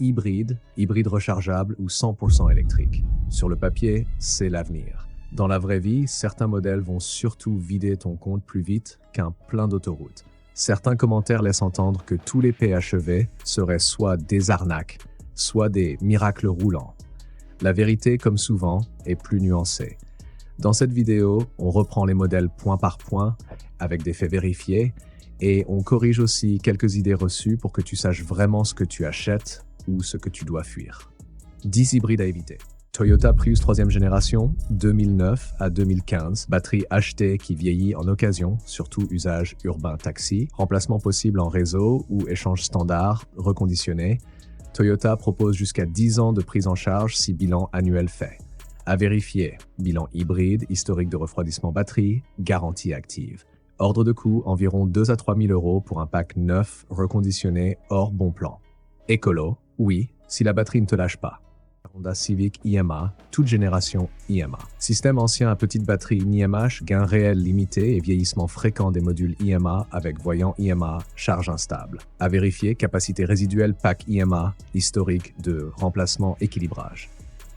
hybride, hybride rechargeable ou 100% électrique. Sur le papier, c'est l'avenir. Dans la vraie vie, certains modèles vont surtout vider ton compte plus vite qu'un plein d'autoroutes. Certains commentaires laissent entendre que tous les PHEV seraient soit des arnaques, soit des miracles roulants. La vérité, comme souvent, est plus nuancée. Dans cette vidéo, on reprend les modèles point par point, avec des faits vérifiés, et on corrige aussi quelques idées reçues pour que tu saches vraiment ce que tu achètes ou ce que tu dois fuir. 10 hybrides à éviter. Toyota Prius 3e génération, 2009 à 2015, batterie achetée qui vieillit en occasion, surtout usage urbain taxi, remplacement possible en réseau ou échange standard, reconditionné. Toyota propose jusqu'à 10 ans de prise en charge si bilan annuel fait. À vérifier, bilan hybride, historique de refroidissement batterie, garantie active. Ordre de coût, environ 2 à 3 000 € pour un pack neuf, reconditionné, hors bon plan. Écolo, oui, si la batterie ne te lâche pas. Honda Civic IMA, toute génération IMA. Système ancien à petite batterie NIMH, gain réel limité et vieillissement fréquent des modules IMA avec voyant IMA, charge instable. À vérifier, capacité résiduelle pack IMA, historique de remplacement équilibrage.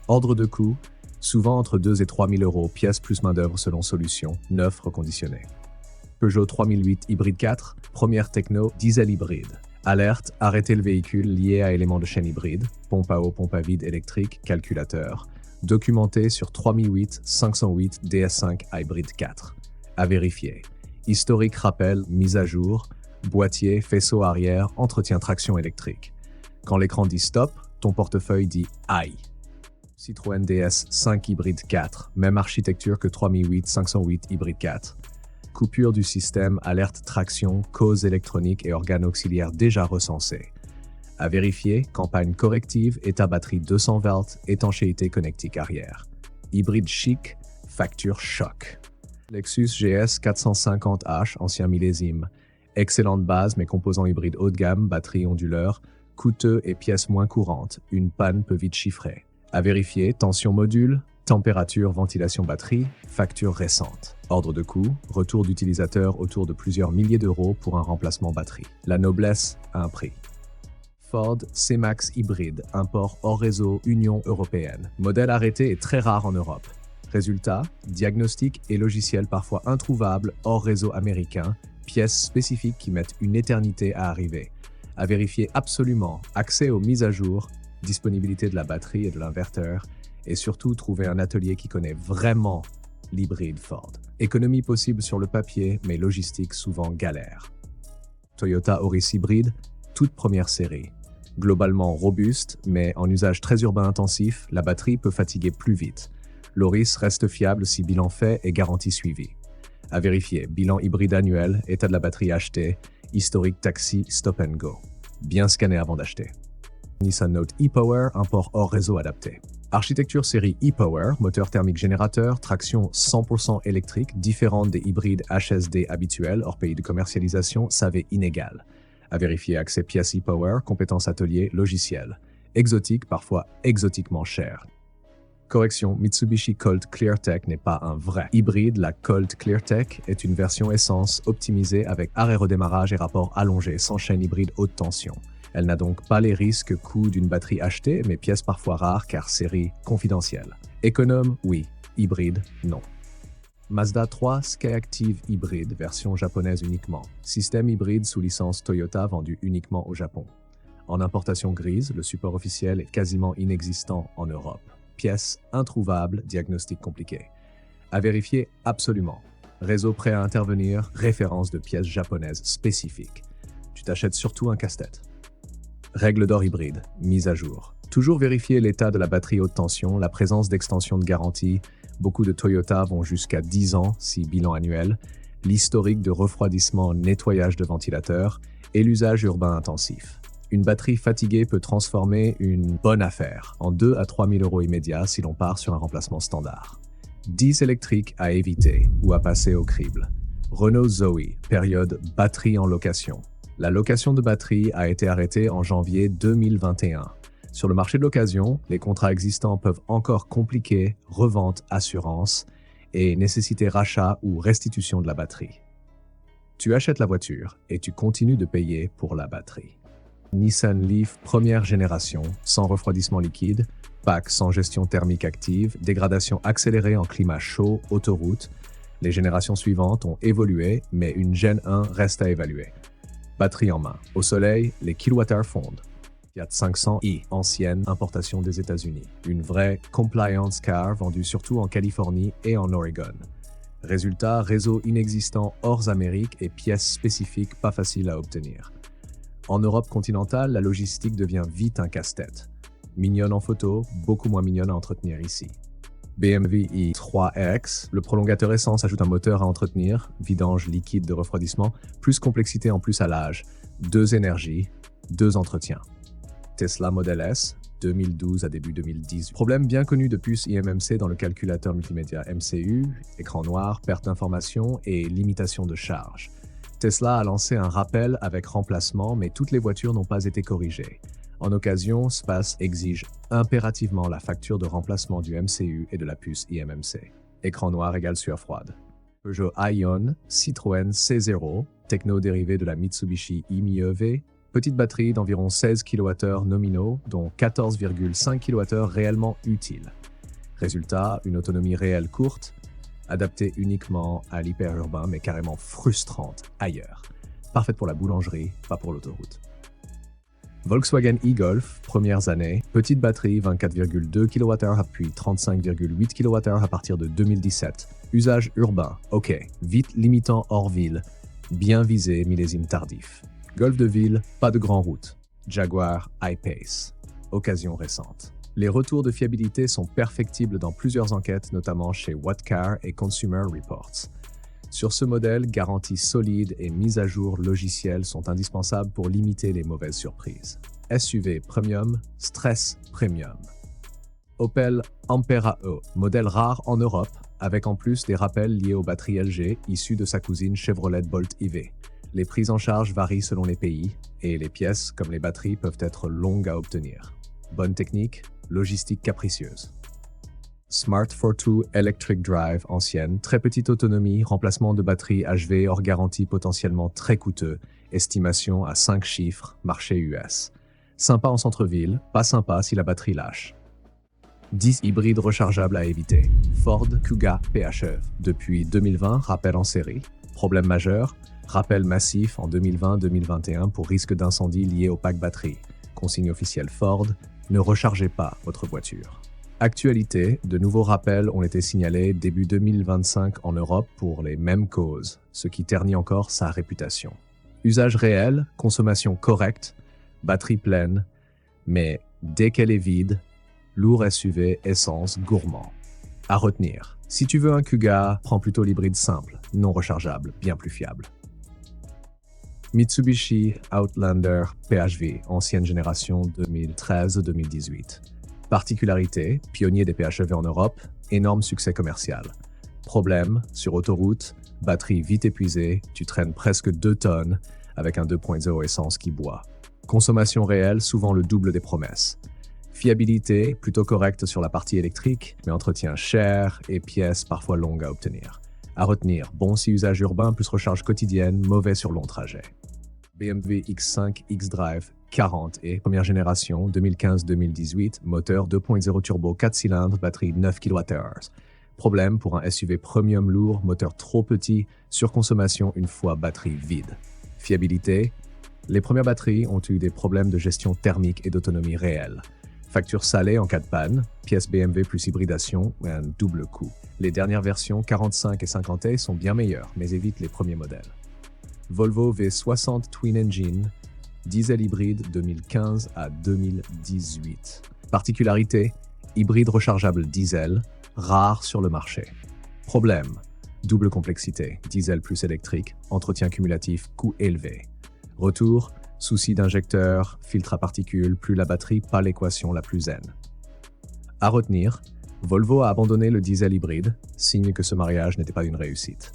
Ordre de coût, souvent entre 2 et 3 000 €, pièces plus main-d'œuvre selon solution, neuf reconditionné. Peugeot 3008 hybride 4, première techno, diesel hybride. Alerte, arrêtez le véhicule lié à éléments de chaîne hybride, pompe à eau, pompe à vide électrique, calculateur. Documenté sur 3008 508 DS5 hybride 4. À vérifier. Historique rappel, mise à jour, boîtier, faisceau arrière, entretien traction électrique. Quand l'écran dit stop, ton portefeuille dit aïe. Citroën DS5 hybride 4, même architecture que 3008 508 hybride 4. Coupure du système, alerte traction, cause électronique et organes auxiliaires déjà recensés. À vérifier, campagne corrective, état batterie 200 volts, étanchéité connectique arrière. Hybride chic, facture choc. Lexus GS 450H, ancien millésime. Excellente base mais composant hybride haut de gamme, batterie onduleur, coûteux et pièces moins courantes, une panne peut vite chiffrer. À vérifier, tension module, température, ventilation batterie, facture récente. Ordre de coût, retour d'utilisateur autour de plusieurs milliers d'euros pour un remplacement batterie. La noblesse a un prix. Ford C-Max hybride, import hors réseau Union européenne. Modèle arrêté est très rare en Europe. Résultat, diagnostic et logiciel parfois introuvables hors réseau américain, pièces spécifiques qui mettent une éternité à arriver. À vérifier absolument, accès aux mises à jour, disponibilité de la batterie et de l'inverteur, et surtout trouver un atelier qui connaît vraiment l'hybride Ford. Économie possible sur le papier, mais logistique souvent galère. Toyota Auris hybride, toute première série. Globalement robuste, mais en usage très urbain intensif, la batterie peut fatiguer plus vite. L'Auris reste fiable si bilan fait et garantie suivie. À vérifier, bilan hybride annuel, état de la batterie achetée, historique taxi, stop and go. Bien scanner avant d'acheter. Nissan Note e-Power, import hors réseau adapté. Architecture série e-Power, moteur thermique générateur, traction 100% électrique, différente des hybrides HSD habituels hors pays de commercialisation, SAV inégal. À vérifier accès pièces e-Power, compétences atelier, logiciel. Exotique, parfois exotiquement cher. Correction, Mitsubishi Colt ClearTech n'est pas un vrai hybride. La Colt ClearTech est une version essence optimisée avec arrêt redémarrage et rapport allongé sans chaîne hybride haute tension. Elle n'a donc pas les risques coûts d'une batterie achetée, mais pièces parfois rares car série confidentielle. Économe, oui. Hybride, non. Mazda 3 Skyactiv hybride, version japonaise uniquement. Système hybride sous licence Toyota vendu uniquement au Japon. En importation grise, le support officiel est quasiment inexistant en Europe. Pièces introuvables, diagnostic compliqué. À vérifier absolument. Réseau prêt à intervenir, référence de pièces japonaises spécifiques. Tu t'achètes surtout un casse-tête. Règle d'or hybride, mise à jour. Toujours vérifier l'état de la batterie haute tension, la présence d'extension de garantie. Beaucoup de Toyota vont jusqu'à 10 ans si bilan annuel. L'historique de refroidissement, nettoyage de ventilateur et l'usage urbain intensif. Une batterie fatiguée peut transformer une bonne affaire en 2 à 3 000 € immédiats si l'on part sur un remplacement standard. 10 électriques à éviter ou à passer au crible. Renault Zoe, période batterie en location. La location de batterie a été arrêtée en janvier 2021. Sur le marché de l'occasion, les contrats existants peuvent encore compliquer revente, assurance et nécessiter rachat ou restitution de la batterie. Tu achètes la voiture et tu continues de payer pour la batterie. Nissan Leaf première génération, sans refroidissement liquide, pack sans gestion thermique active, dégradation accélérée en climat chaud, autoroute. Les générations suivantes ont évolué, mais une Gen 1 reste à évaluer. Batterie en main. Au soleil, les kilowattheures fondent. Fiat 500i, ancienne importation des États-Unis. Une vraie compliance car vendue surtout en Californie et en Oregon. Résultat, réseau inexistant hors Amérique et pièces spécifiques pas faciles à obtenir. En Europe continentale, la logistique devient vite un casse-tête. Mignonne en photo, beaucoup moins mignonne à entretenir ici. BMW i3X, le prolongateur essence ajoute un moteur à entretenir, vidange liquide de refroidissement, plus complexité en plus à l'âge, 2 énergies, 2 entretiens. Tesla Model S, 2012 à début 2010. Problème bien connu de puce eMMC dans le calculateur multimédia MCU, écran noir, perte d'information et limitation de charge. Tesla a lancé un rappel avec remplacement, mais toutes les voitures n'ont pas été corrigées. En occasion, Space exige impérativement la facture de remplacement du MCU et de la puce eMMC. Écran noir égale sueur froide. Peugeot Ion, Citroën C0, techno-dérivé de la Mitsubishi i-MiEV, petite batterie d'environ 16 kWh nominaux, dont 14,5 kWh réellement utiles. Résultat, une autonomie réelle courte, adaptée uniquement à l'hyperurbain mais carrément frustrante ailleurs. Parfaite pour la boulangerie, pas pour l'autoroute. Volkswagen e-Golf, premières années, petite batterie 24,2 kWh puis 35,8 kWh à partir de 2017. Usage urbain, ok, vite limitant hors ville, bien visé millésime tardif. Golf de ville, pas de grand route. Jaguar I-Pace, occasion récente. Les retours de fiabilité sont perfectibles dans plusieurs enquêtes, notamment chez Whatcar et Consumer Reports. Sur ce modèle, garantie solide et mise à jour logicielle sont indispensables pour limiter les mauvaises surprises. SUV Premium, Stress Premium. Opel Ampera E, modèle rare en Europe, avec en plus des rappels liés aux batteries LG issues de sa cousine Chevrolet Bolt EV. Les prises en charge varient selon les pays, et les pièces, comme les batteries, peuvent être longues à obtenir. Bonne technique, logistique capricieuse. Smart Fortwo Electric Drive ancienne, très petite autonomie, remplacement de batterie HV hors garantie potentiellement très coûteux, estimation à 5 chiffres, marché US. Sympa en centre-ville, pas sympa si la batterie lâche. 10 hybrides rechargeables à éviter. Ford Kuga PHEV. Depuis 2020, rappel en série. Problème majeur, rappel massif en 2020-2021 pour risque d'incendie lié au pack batterie. Consigne officielle Ford, ne rechargez pas votre voiture. Actualité, de nouveaux rappels ont été signalés début 2025 en Europe pour les mêmes causes, ce qui ternit encore sa réputation. Usage réel, consommation correcte, batterie pleine, mais dès qu'elle est vide, lourd SUV, essence, gourmand. À retenir, si tu veux un Kuga, prends plutôt l'hybride simple, non rechargeable, bien plus fiable. Mitsubishi Outlander PHEV, ancienne génération 2013-2018. Particularité, pionnier des PHEV en Europe, énorme succès commercial. Problème, sur autoroute, batterie vite épuisée, tu traînes presque 2 tonnes avec un 2.0 essence qui boit. Consommation réelle, souvent le double des promesses. Fiabilité, plutôt correcte sur la partie électrique, mais entretien cher et pièces parfois longues à obtenir. À retenir, bon si usage urbain plus recharge quotidienne, mauvais sur long trajet. BMW X5 xDrive 40 et première génération 2015-2018, moteur 2.0 turbo 4 cylindres, batterie 9 kWh. Problème pour un SUV premium lourd, moteur trop petit, surconsommation une fois batterie vide. Fiabilité, les premières batteries ont eu des problèmes de gestion thermique et d'autonomie réelle. Facture salée en cas de panne, pièces BMW plus hybridation, un double coût. Les dernières versions 45 et 50e sont bien meilleures, mais évitent les premiers modèles. Volvo V60 Twin Engine, diesel hybride 2015 à 2018. Particularité, hybride rechargeable diesel, rare sur le marché. Problème, double complexité, diesel plus électrique, entretien cumulatif, coût élevé. Retour, souci d'injecteur, filtre à particules, plus la batterie, pas l'équation la plus zen. À retenir, Volvo a abandonné le diesel hybride, signe que ce mariage n'était pas une réussite.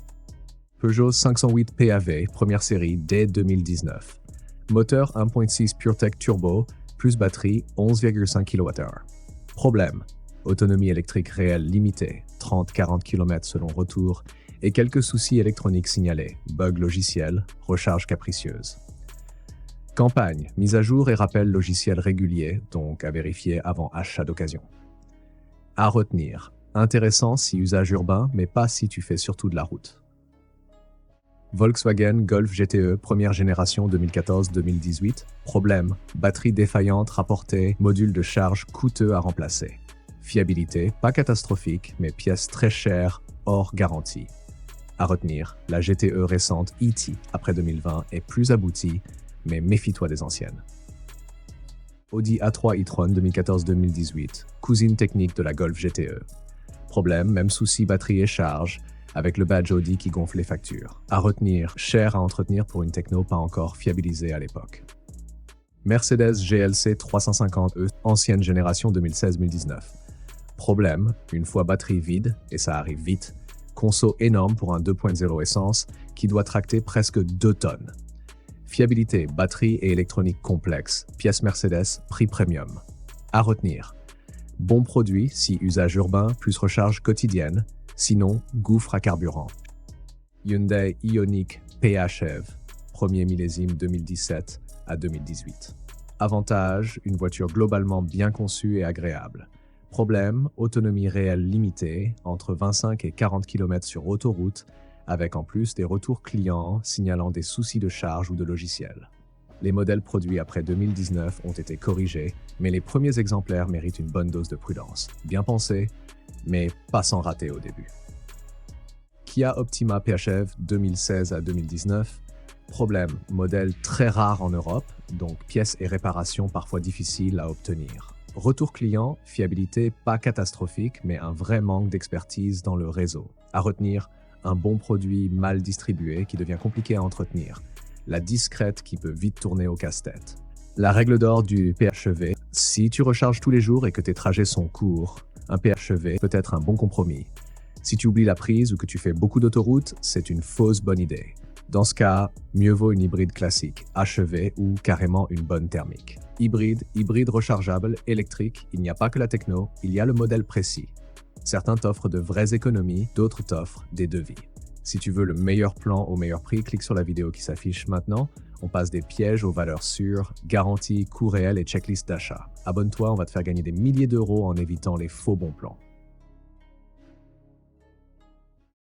Peugeot 508 PAV, première série dès 2019. Moteur 1.6 PureTech Turbo, plus batterie 11,5 kWh. Problème, autonomie électrique réelle limitée, 30-40 km selon retour, et quelques soucis électroniques signalés, bug logiciel, recharge capricieuse. Campagne, mise à jour et rappel logiciel régulier, donc à vérifier avant achat d'occasion. À retenir, intéressant si usage urbain, mais pas si tu fais surtout de la route. Volkswagen Golf GTE première génération 2014-2018. Problème, batterie défaillante rapportée, module de charge coûteux à remplacer. Fiabilité, pas catastrophique, mais pièces très chères, hors garantie. À retenir, la GTE récente E-T après 2020 est plus aboutie, mais méfie-toi des anciennes. Audi A3 e-tron 2014-2018, cousine technique de la Golf GTE. Problème, même souci batterie et charge, avec le badge Audi qui gonfle les factures. À retenir, cher à entretenir pour une techno pas encore fiabilisée à l'époque. Mercedes GLC 350e, ancienne génération 2016-2019. Problème, une fois batterie vide, et ça arrive vite, conso énorme pour un 2.0 essence qui doit tracter presque 2 tonnes. Fiabilité, batterie et électronique complexe, pièce Mercedes, prix premium. À retenir, bon produit si usage urbain plus recharge quotidienne, sinon gouffre à carburant. Hyundai Ioniq PHEV, premier millésime 2017 à 2018. Avantage, une voiture globalement bien conçue et agréable. Problème, autonomie réelle limitée, entre 25 et 40 km sur autoroute, avec en plus des retours clients signalant des soucis de charge ou de logiciel. Les modèles produits après 2019 ont été corrigés, mais les premiers exemplaires méritent une bonne dose de prudence. Bien pensé, mais pas sans rater au début. Kia Optima PHEV 2016 à 2019. Problème, modèle très rare en Europe, donc pièces et réparations parfois difficiles à obtenir. Retour client, fiabilité pas catastrophique, mais un vrai manque d'expertise dans le réseau. À retenir, un bon produit mal distribué qui devient compliqué à entretenir. La discrète qui peut vite tourner au casse-tête. La règle d'or du PHEV, si tu recharges tous les jours et que tes trajets sont courts, un PHEV peut être un bon compromis. Si tu oublies la prise ou que tu fais beaucoup d'autoroute, c'est une fausse bonne idée. Dans ce cas, mieux vaut une hybride classique, HEV ou carrément une bonne thermique. Hybride rechargeable, électrique, il n'y a pas que la techno, il y a le modèle précis. Certains t'offrent de vraies économies, d'autres t'offrent des devis. Si tu veux le meilleur plan au meilleur prix, clique sur la vidéo qui s'affiche maintenant. On passe des pièges aux valeurs sûres, garanties, coûts réels et checklist d'achat. Abonne-toi, on va te faire gagner des milliers d'euros en évitant les faux bons plans.